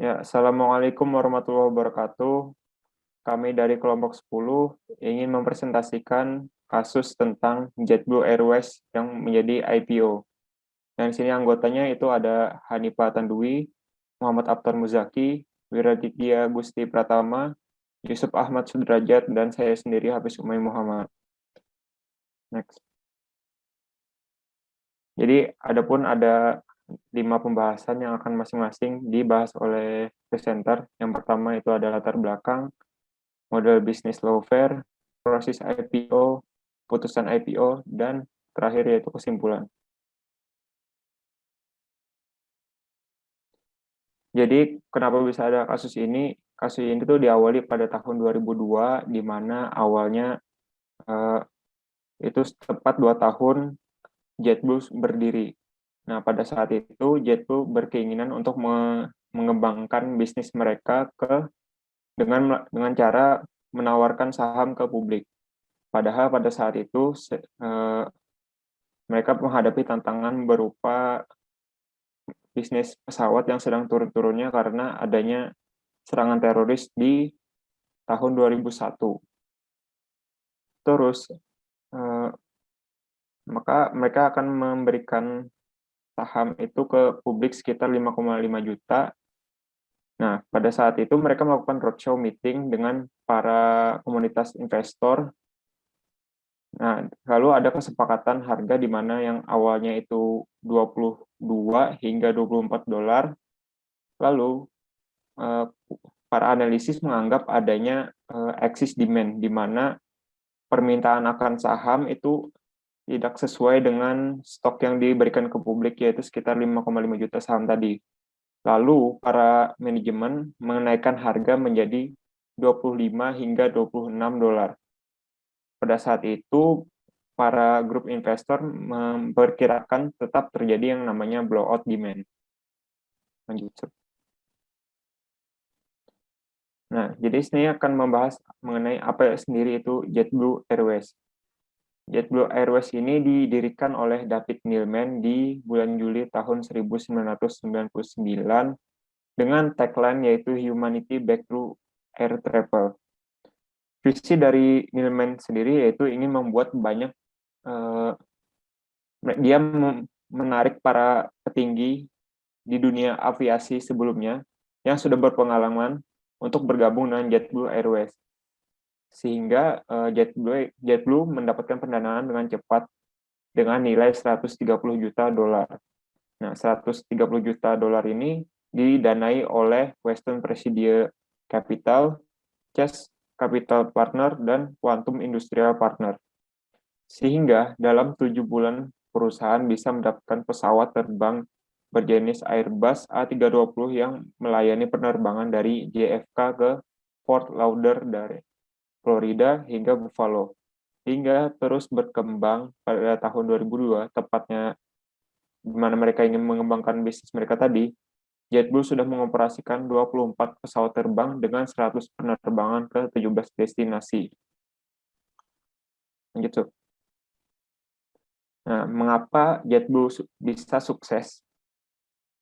Ya, Assalamualaikum warahmatullahi wabarakatuh. Kami dari kelompok 10 ingin mempresentasikan kasus tentang JetBlue Airways yang menjadi IPO. Dan di sini anggotanya itu ada Hanifah Tandui, Muhammad Abtar Muzaki, Wiraditya Gusti Pratama, Yusuf Ahmad Sudrajat, dan saya sendiri Hafiz Umay Muhammad. Next. Jadi ada 5 pembahasan yang akan masing-masing dibahas oleh presenter. Yang pertama itu ada latar belakang, model bisnis lawfare, proses IPO, putusan IPO, dan terakhir yaitu kesimpulan. Jadi kenapa bisa ada kasus ini? Kasus ini tuh diawali pada tahun 2002, di mana awalnya eh, itu tepat 2 tahun JetBlue berdiri. Nah, pada saat itu JetBlue berkeinginan untuk mengembangkan bisnis mereka dengan cara menawarkan saham ke publik. Padahal pada saat itu mereka menghadapi tantangan berupa bisnis pesawat yang sedang turun-turunnya karena adanya serangan teroris di tahun 2001. Terus, eh, maka mereka akan memberikan saham itu ke publik sekitar 5,5 juta. Nah, pada saat itu mereka melakukan roadshow meeting dengan para komunitas investor. Nah, lalu ada kesepakatan harga di mana yang awalnya itu 22 hingga $24. Lalu eh, para analisis menganggap adanya excess demand, di mana permintaan akan saham itu tidak sesuai dengan stok yang diberikan ke publik, yaitu sekitar 5,5 juta saham tadi. Lalu para manajemen menaikkan harga menjadi 25 hingga $26. Pada saat itu, para grup investor memperkirakan tetap terjadi yang namanya blowout demand. Lanjut. Nah, jadi sini akan membahas mengenai apa sendiri itu JetBlue Airways. JetBlue Airways ini didirikan oleh David Neeleman di bulan Juli tahun 1999 dengan tagline yaitu Humanity Back to Air Travel. Visi dari Neeleman sendiri yaitu ingin membuat eh, dia menarik para petinggi di dunia aviasi sebelumnya yang sudah berpengalaman untuk bergabung dengan JetBlue Airways. Sehingga JetBlue mendapatkan pendanaan dengan cepat dengan nilai 130 juta dolar. Nah, 130 juta dolar ini didanai oleh Western Presidio Capital, Chase Capital Partner, dan Quantum Industrial Partner. Sehingga dalam 7 bulan perusahaan bisa mendapatkan pesawat terbang berjenis Airbus A320 yang melayani penerbangan dari JFK ke Fort Lauderdale, Florida hingga Buffalo. Hingga terus berkembang pada tahun 2002, tepatnya di mana mereka ingin mengembangkan bisnis mereka tadi, JetBlue sudah mengoperasikan 24 pesawat terbang dengan 100 penerbangan ke 17 destinasi. Lanjut. Nah, mengapa JetBlue bisa sukses?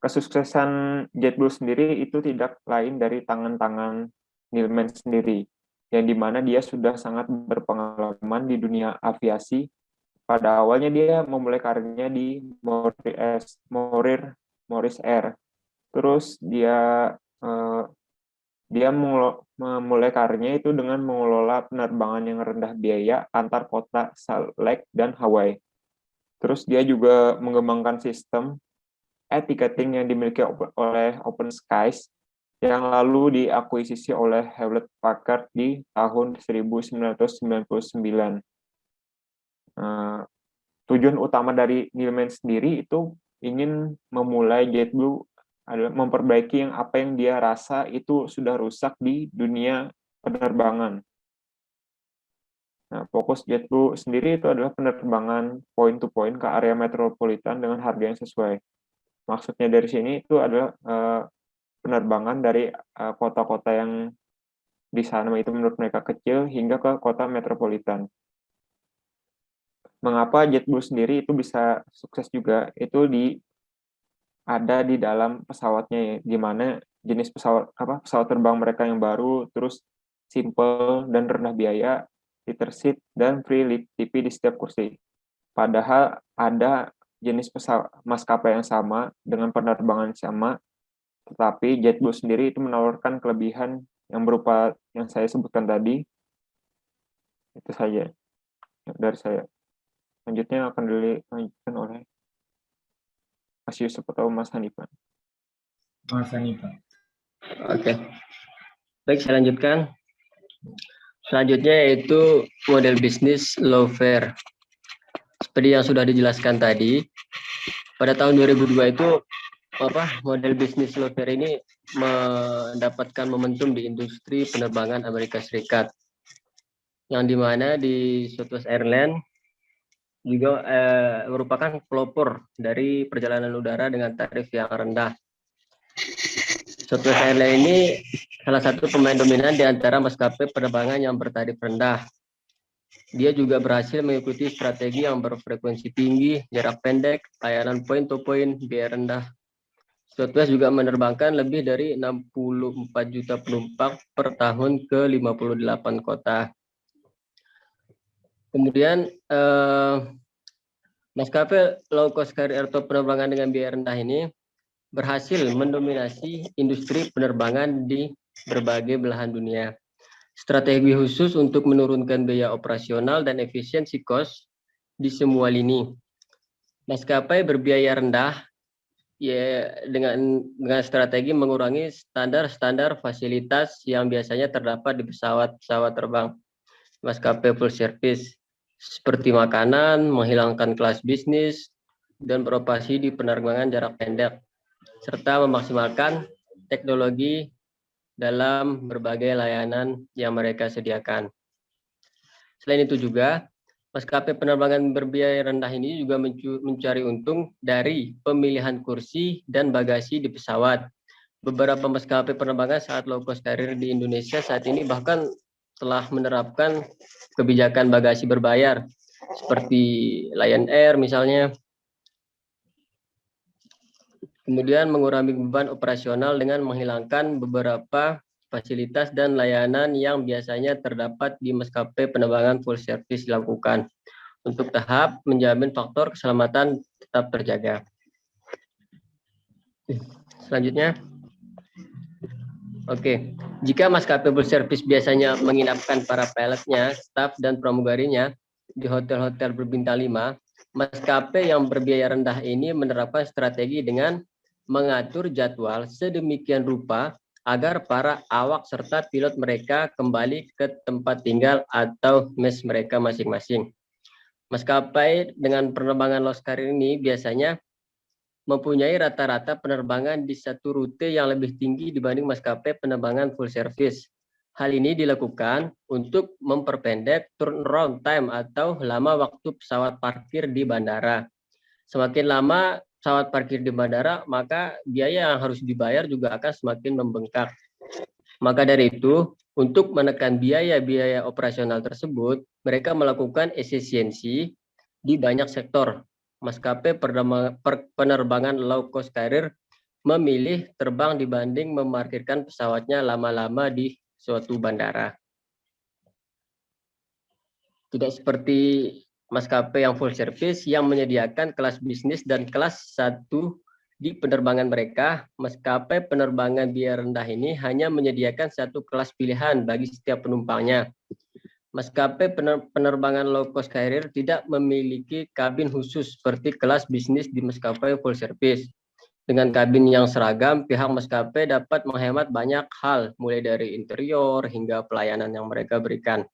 Kesuksesan JetBlue sendiri itu tidak lain dari tangan-tangan Neilman sendiri, yang dimana dia sudah sangat berpengalaman di dunia aviasi. Pada awalnya dia memulai karirnya di Morris Air. Terus eh, dia memulai karirnya itu dengan mengelola penerbangan yang rendah biaya antar kota Salt Lake dan Hawaii. Terus dia juga mengembangkan sistem ticketing yang dimiliki oleh Open Skies yang lalu diakuisisi oleh Hewlett Packard di tahun 1999. Tujuan utama dari Neilman sendiri itu ingin memulai JetBlue adalah memperbaiki apa yang dia rasa itu sudah rusak di dunia penerbangan. Nah, fokus JetBlue sendiri itu adalah penerbangan point to point ke area metropolitan dengan harga yang sesuai. Maksudnya dari sini itu adalah penerbangan dari kota-kota yang di sana itu menurut mereka kecil hingga ke kota metropolitan. Mengapa JetBlue sendiri itu bisa sukses juga? Itu ada di dalam pesawatnya ya, di mana jenis pesawat terbang mereka yang baru, terus simple dan rendah biaya, theater seat, dan free lip TV di setiap kursi. Padahal ada jenis maskapai yang sama dengan penerbangan sama, tetapi JetBlue sendiri itu menawarkan kelebihan yang berupa yang saya sebutkan tadi. Itu saja dari saya. Selanjutnya akan dilanjutkan oleh Mas Yusuf atau Mas Hanifan. Mas Hanifan. Oke. Baik, saya lanjutkan. Selanjutnya yaitu model bisnis low fare. Seperti yang sudah dijelaskan tadi, pada tahun 2002 itu model bisnis low fare ini mendapatkan momentum di industri penerbangan Amerika Serikat, yang dimana di Southwest Airlines juga merupakan pelopor dari perjalanan udara dengan tarif yang rendah. Southwest Airlines ini salah satu pemain dominan di antara maskapai penerbangan yang bertarif rendah. Dia juga berhasil mengikuti strategi yang berfrekuensi tinggi, jarak pendek, layanan point to point, biaya rendah. Southwest juga menerbangkan lebih dari 64 juta penumpang per tahun ke 58 kota. Kemudian maskapai low cost carrier atau penerbangan dengan biaya rendah ini berhasil mendominasi industri penerbangan di berbagai belahan dunia. Strategi khusus untuk menurunkan biaya operasional dan efisiensi cost di semua lini. Maskapai berbiaya rendah ya dengan strategi mengurangi standar fasilitas yang biasanya terdapat di pesawat terbang. Maskapai full service seperti makanan, menghilangkan kelas bisnis, dan beroperasi di penerbangan jarak pendek, serta memaksimalkan teknologi dalam berbagai layanan yang mereka sediakan. Selain itu juga, maskapai penerbangan berbiaya rendah ini juga mencari untung dari pemilihan kursi dan bagasi di pesawat. Beberapa maskapai penerbangan saat low cost carrier di Indonesia saat ini bahkan telah menerapkan kebijakan bagasi berbayar, seperti Lion Air misalnya. Kemudian mengurangi beban operasional dengan menghilangkan beberapa fasilitas dan layanan yang biasanya terdapat di maskapai penerbangan full service dilakukan untuk tahap menjamin faktor keselamatan tetap terjaga. Selanjutnya, oke, jika maskapai full service biasanya menginapkan para pilotnya, staf dan pramugarinya di hotel-hotel berbintang 5, maskapai yang berbiaya rendah ini menerapkan strategi dengan mengatur jadwal sedemikian rupa agar para awak serta pilot mereka kembali ke tempat tinggal atau mes mereka masing-masing. Maskapai dengan penerbangan low cost carrier ini biasanya mempunyai rata-rata penerbangan di satu rute yang lebih tinggi dibanding maskapai penerbangan full service. Hal ini dilakukan untuk memperpendek turnaround time atau lama waktu pesawat parkir di bandara. Semakin lama pesawat parkir di bandara, maka biaya yang harus dibayar juga akan semakin membengkak. Maka dari itu, untuk menekan biaya-biaya operasional tersebut, mereka melakukan efisiensi di banyak sektor. Maskapai penerbangan low cost carrier memilih terbang dibanding memarkirkan pesawatnya lama-lama di suatu bandara. Tidak seperti maskapai yang full service yang menyediakan kelas bisnis dan kelas 1 di penerbangan mereka. Maskapai penerbangan biaya rendah ini hanya menyediakan satu kelas pilihan bagi setiap penumpangnya. Maskapai penerbangan low cost carrier tidak memiliki kabin khusus seperti kelas bisnis di maskapai full service. Dengan kabin yang seragam, pihak maskapai dapat menghemat banyak hal, mulai dari interior hingga pelayanan yang mereka berikan.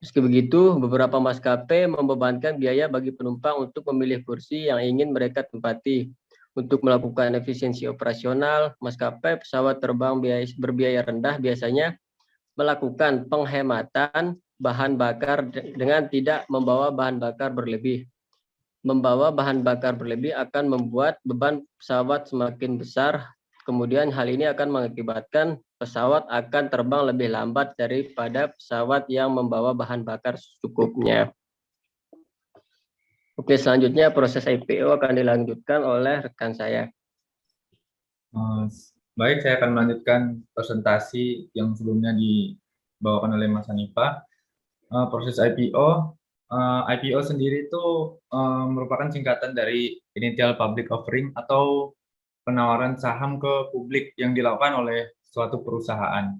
Meski begitu, beberapa maskapai membebankan biaya bagi penumpang untuk memilih kursi yang ingin mereka tempati. Untuk melakukan efisiensi operasional, maskapai pesawat terbang berbiaya rendah biasanya melakukan penghematan bahan bakar dengan tidak membawa bahan bakar berlebih. Membawa bahan bakar berlebih akan membuat beban pesawat semakin besar. Kemudian hal ini akan mengakibatkan pesawat akan terbang lebih lambat daripada pesawat yang membawa bahan bakar secukupnya. Oke, selanjutnya proses IPO akan dilanjutkan oleh rekan saya. Eh, Baik, saya akan melanjutkan presentasi yang sebelumnya dibawakan oleh Mas Hanifa. Proses IPO. IPO sendiri itu merupakan singkatan dari Initial Public Offering atau penawaran saham ke publik yang dilakukan oleh suatu perusahaan.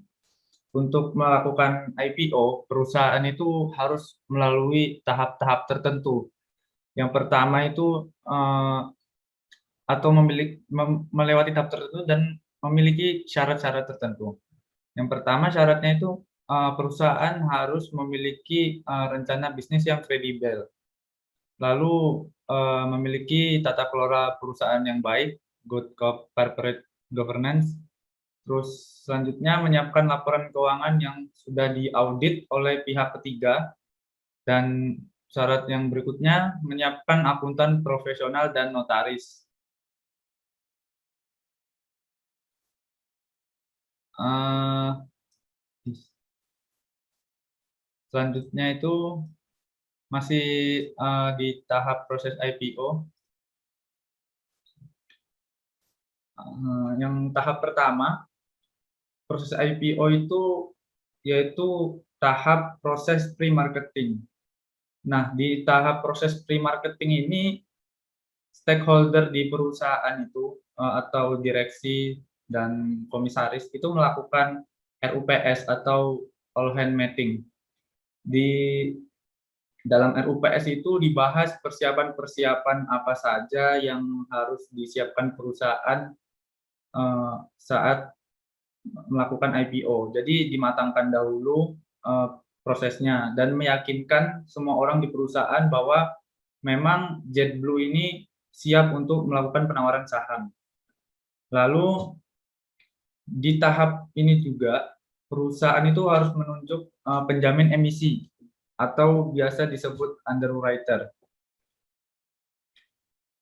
Untuk melakukan IPO, perusahaan itu harus melalui tahap-tahap tertentu. Yang pertama itu atau melewati tahap tertentu dan memiliki syarat-syarat tertentu. Yang pertama syaratnya itu perusahaan harus memiliki rencana bisnis yang kredibel, lalu memiliki tata kelola perusahaan yang baik, good corporate governance, terus selanjutnya menyiapkan laporan keuangan yang sudah diaudit oleh pihak ketiga, dan syarat yang berikutnya menyiapkan akuntan profesional dan notaris. Selanjutnya itu masih di tahap proses IPO. Yang tahap pertama, proses IPO itu yaitu tahap proses pre-marketing. Nah, di tahap proses pre-marketing ini, stakeholder di perusahaan itu atau direksi dan komisaris itu melakukan RUPS atau all hand meeting. Di dalam RUPS itu dibahas persiapan-persiapan apa saja yang harus disiapkan perusahaan saat melakukan IPO. Jadi dimatangkan dahulu prosesnya dan meyakinkan semua orang di perusahaan bahwa memang JetBlue ini siap untuk melakukan penawaran saham. Lalu di tahap ini juga perusahaan itu harus menunjuk penjamin emisi atau biasa disebut underwriter.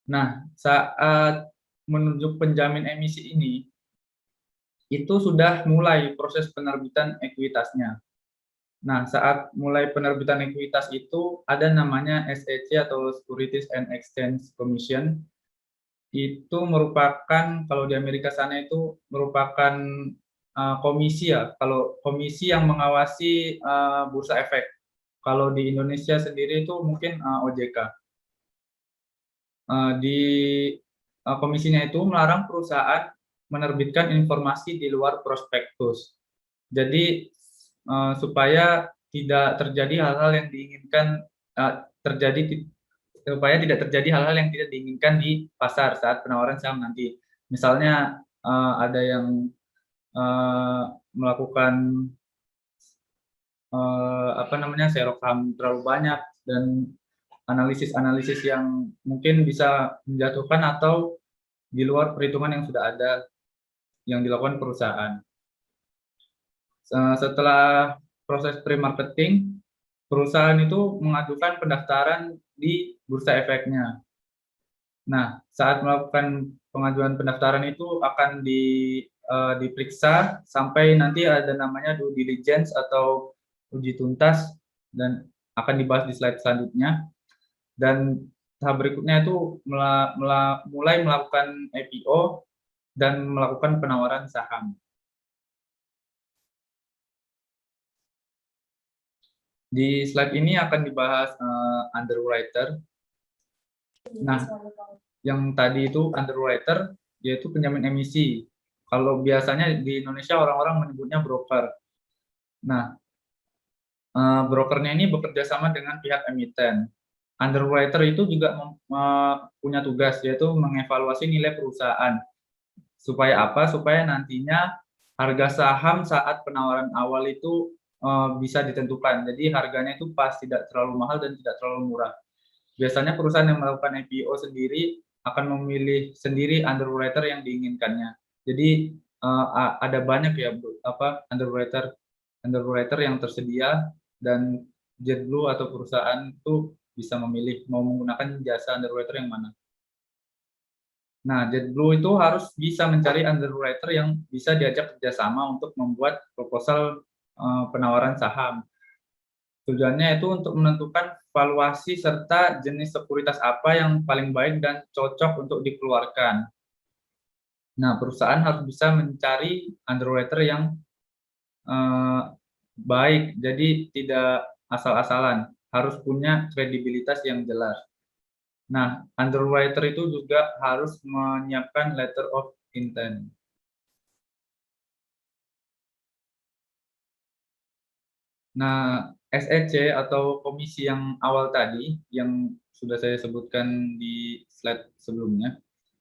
Nah, saat menunjuk penjamin emisi ini, itu sudah mulai proses penerbitan ekuitasnya. Nah, saat mulai penerbitan ekuitas itu ada namanya SEC atau Securities and Exchange Commission. Itu merupakan, kalau di Amerika sana itu merupakan komisi ya. Kalau komisi yang mengawasi bursa efek. Kalau di Indonesia sendiri itu mungkin OJK. Di komisinya itu melarang perusahaan menerbitkan informasi di luar prospektus. Jadi supaya tidak terjadi hal-hal yang diinginkan supaya tidak terjadi hal-hal yang tidak diinginkan di pasar saat penawaran saham nanti. Misalnya ada yang melakukan serok saham terlalu banyak dan analisis-analisis yang mungkin bisa menjatuhkan atau di luar perhitungan yang sudah ada yang dilakukan perusahaan. Setelah proses pre-marketing, perusahaan itu mengajukan pendaftaran di bursa efeknya. Nah, saat melakukan pengajuan pendaftaran itu akan diperiksa sampai nanti ada namanya due diligence atau uji tuntas dan akan dibahas di slide selanjutnya. Dan tahap berikutnya itu mulai melakukan IPO dan melakukan penawaran saham. Di slide ini akan dibahas underwriter. Nah, yang tadi itu underwriter yaitu penjamin emisi. Kalau biasanya di Indonesia orang-orang menyebutnya broker. Nah, brokernya ini bekerja sama dengan pihak emiten. Underwriter itu juga punya tugas yaitu mengevaluasi nilai perusahaan. Supaya apa? Supaya nantinya harga saham saat penawaran awal itu bisa ditentukan. Jadi harganya itu pas, tidak terlalu mahal dan tidak terlalu murah. Biasanya perusahaan yang melakukan IPO sendiri akan memilih sendiri underwriter yang diinginkannya. Jadi ada banyak ya underwriter yang tersedia dan JetBlue atau perusahaan itu bisa memilih mau menggunakan jasa underwriter yang mana. Nah, JetBlue itu harus bisa mencari underwriter yang bisa diajak kerjasama untuk membuat proposal penawaran saham. Tujuannya itu untuk menentukan valuasi serta jenis sekuritas apa yang paling baik dan cocok untuk dikeluarkan. Nah, perusahaan harus bisa mencari underwriter yang baik, jadi tidak asal-asalan, harus punya kredibilitas yang jelas. Nah, underwriter itu juga harus menyiapkan letter of intent. Nah, SEC atau komisi yang awal tadi, yang sudah saya sebutkan di slide sebelumnya,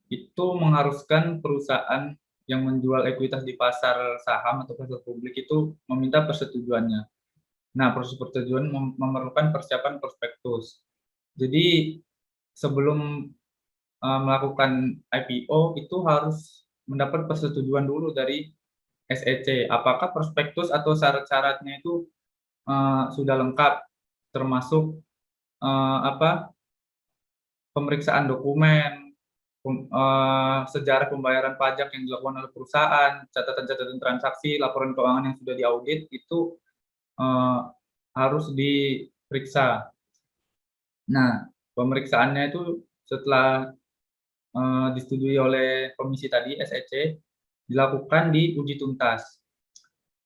itu mengharuskan perusahaan yang menjual ekuitas di pasar saham atau pasar publik itu meminta persetujuannya. Nah, proses persetujuan memerlukan persiapan prospektus. Jadi, sebelum melakukan IPO itu harus mendapat persetujuan dulu dari SEC. Apakah prospektus atau syarat-syaratnya itu sudah lengkap, termasuk pemeriksaan dokumen, sejarah pembayaran pajak yang dilakukan oleh perusahaan, catatan-catatan transaksi, laporan keuangan yang sudah diaudit itu harus diperiksa. Nah, pemeriksaannya itu setelah disetujui oleh komisi tadi SEC dilakukan di uji tuntas.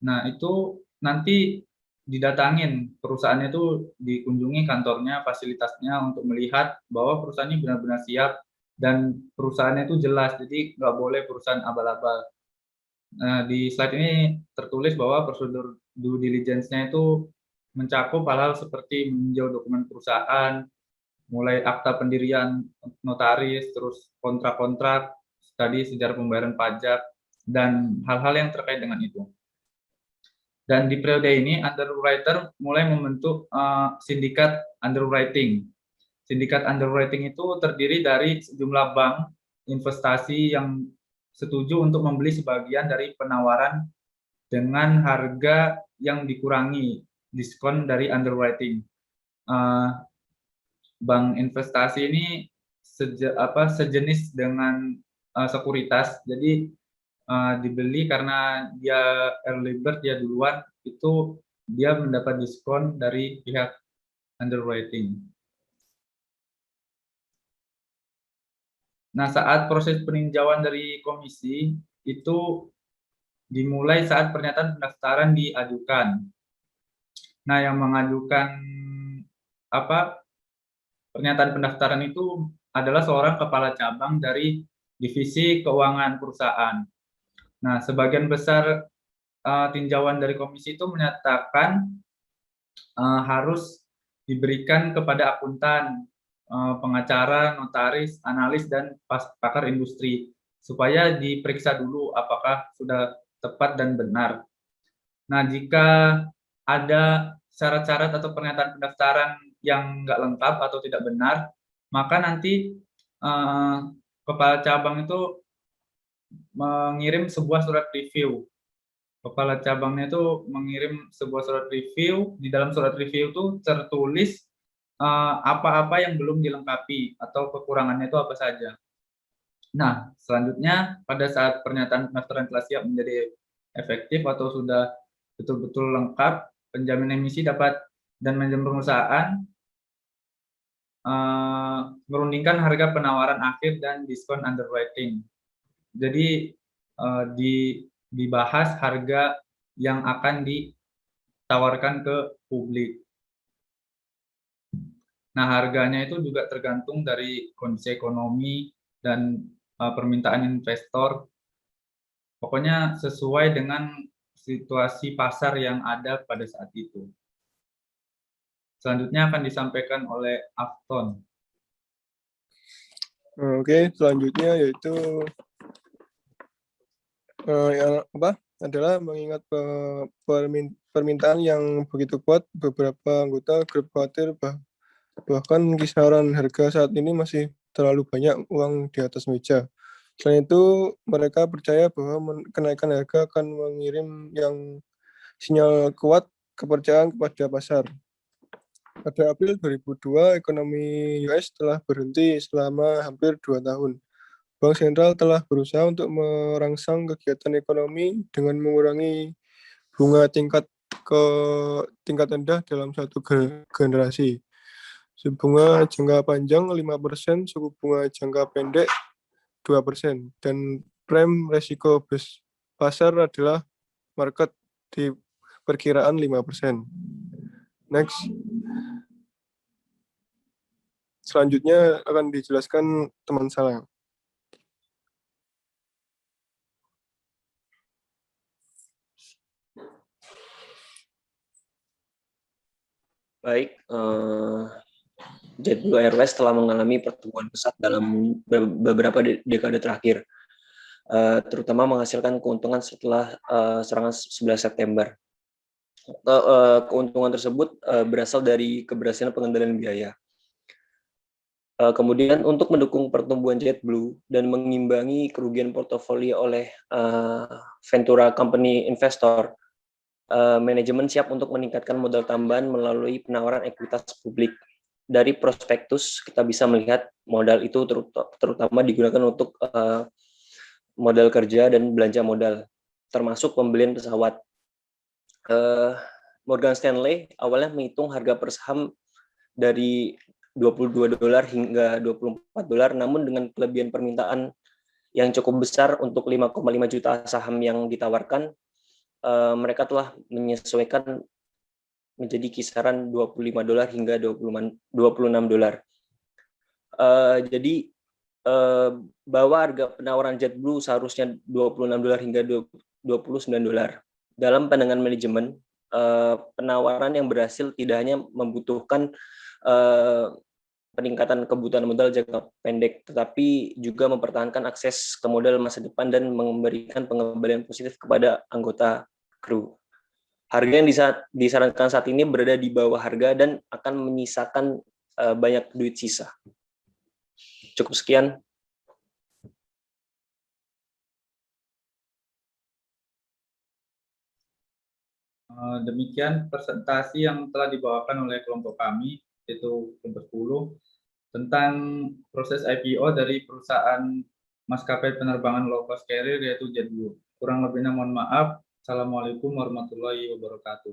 Nah, itu nanti didatangin perusahaannya itu, dikunjungi kantornya, fasilitasnya untuk melihat bahwa perusahaan ini benar-benar siap dan perusahaannya itu jelas, jadi nggak boleh perusahaan abal-abal. Nah, di slide ini tertulis bahwa prosedur due diligence-nya itu mencakup hal-hal seperti meninjau dokumen perusahaan, mulai akta pendirian notaris, terus kontrak-kontrak, tadi sejarah pembayaran pajak, dan hal-hal yang terkait dengan itu. Dan di periode ini, underwriter mulai membentuk sindikat underwriting. Sindikat underwriting itu terdiri dari sejumlah bank investasi yang setuju untuk membeli sebagian dari penawaran dengan harga yang dikurangi, diskon dari underwriting. Bank investasi ini sejenis dengan sekuritas, jadi dibeli karena dia early bird, dia duluan, itu dia mendapat diskon dari pihak underwriting. Nah, saat proses peninjauan dari komisi itu dimulai saat pernyataan pendaftaran diajukan. Nah, yang mengajukan pernyataan pendaftaran itu adalah seorang kepala cabang dari divisi keuangan perusahaan. Nah, sebagian besar tinjauan dari komisi itu menyatakan harus diberikan kepada akuntan, pengacara, notaris, analis, dan pakar industri, supaya diperiksa dulu apakah sudah tepat dan benar. Nah, jika ada syarat-syarat atau pernyataan pendaftaran yang nggak lengkap atau tidak benar, maka nanti kepala cabang itu mengirim sebuah surat review. Kepala cabangnya itu mengirim sebuah surat review. Di dalam surat review itu tertulis apa-apa yang belum dilengkapi atau kekurangannya itu apa saja. Nah, selanjutnya pada saat pernyataan pendaftaran telah siap menjadi efektif atau sudah betul-betul lengkap, penjamin emisi dapat dan manajemen perusahaan merundingkan harga penawaran akhir dan diskon underwriting. Jadi dibahas harga yang akan ditawarkan ke publik. Nah, harganya itu juga tergantung dari kondisi ekonomi dan permintaan investor. Pokoknya sesuai dengan situasi pasar yang ada pada saat itu. Selanjutnya akan disampaikan oleh Afton. Oke, selanjutnya yaitu adalah mengingat permintaan yang begitu kuat, beberapa anggota grup khawatir bahkan kisaran harga saat ini masih terlalu banyak uang di atas meja. Selain itu, mereka percaya bahwa kenaikan harga akan mengirim yang sinyal kuat kepercayaan kepada pasar. Pada April 2002, ekonomi US telah berhenti selama hampir 2 tahun. Bank sentral telah berusaha untuk merangsang kegiatan ekonomi dengan mengurangi bunga tingkat rendah dalam satu generasi. Suku bunga jangka panjang 5%, suku bunga jangka pendek 2%, dan prime resiko pasar adalah market di perkiraan 5%. Next. Selanjutnya akan dijelaskan teman saya. Baik, JetBlue Airways telah mengalami pertumbuhan pesat dalam beberapa dekade terakhir, terutama menghasilkan keuntungan setelah serangan 11 September. Keuntungan tersebut berasal dari keberhasilan pengendalian biaya. Kemudian untuk mendukung pertumbuhan JetBlue dan mengimbangi kerugian portofolio oleh Ventura Company Investor, manajemen siap untuk meningkatkan modal tambahan melalui penawaran ekuitas publik. Dari prospektus kita bisa melihat modal itu terutama digunakan untuk modal kerja dan belanja modal, termasuk pembelian pesawat. Morgan Stanley awalnya menghitung harga per saham dari $22 hingga $24, namun dengan kelebihan permintaan yang cukup besar untuk 5,5 juta saham yang ditawarkan, mereka telah menyesuaikan menjadi kisaran $25 hingga $26. Jadi bahwa harga penawaran JetBlue seharusnya $26 hingga $29. Dalam pandangan manajemen, penawaran yang berhasil tidak hanya membutuhkan peningkatan kebutuhan modal jangka pendek, tetapi juga mempertahankan akses ke modal masa depan dan memberikan pengembalian positif kepada anggota kru. Harga yang disarankan saat ini berada di bawah harga dan akan menyisakan banyak duit sisa. Cukup sekian. Demikian presentasi yang telah dibawakan oleh kelompok kami, yaitu kelompok 10, tentang proses IPO dari perusahaan maskapai penerbangan low cost carrier yaitu JetBlue. Kurang lebihnya mohon maaf. Assalamualaikum warahmatullahi wabarakatuh.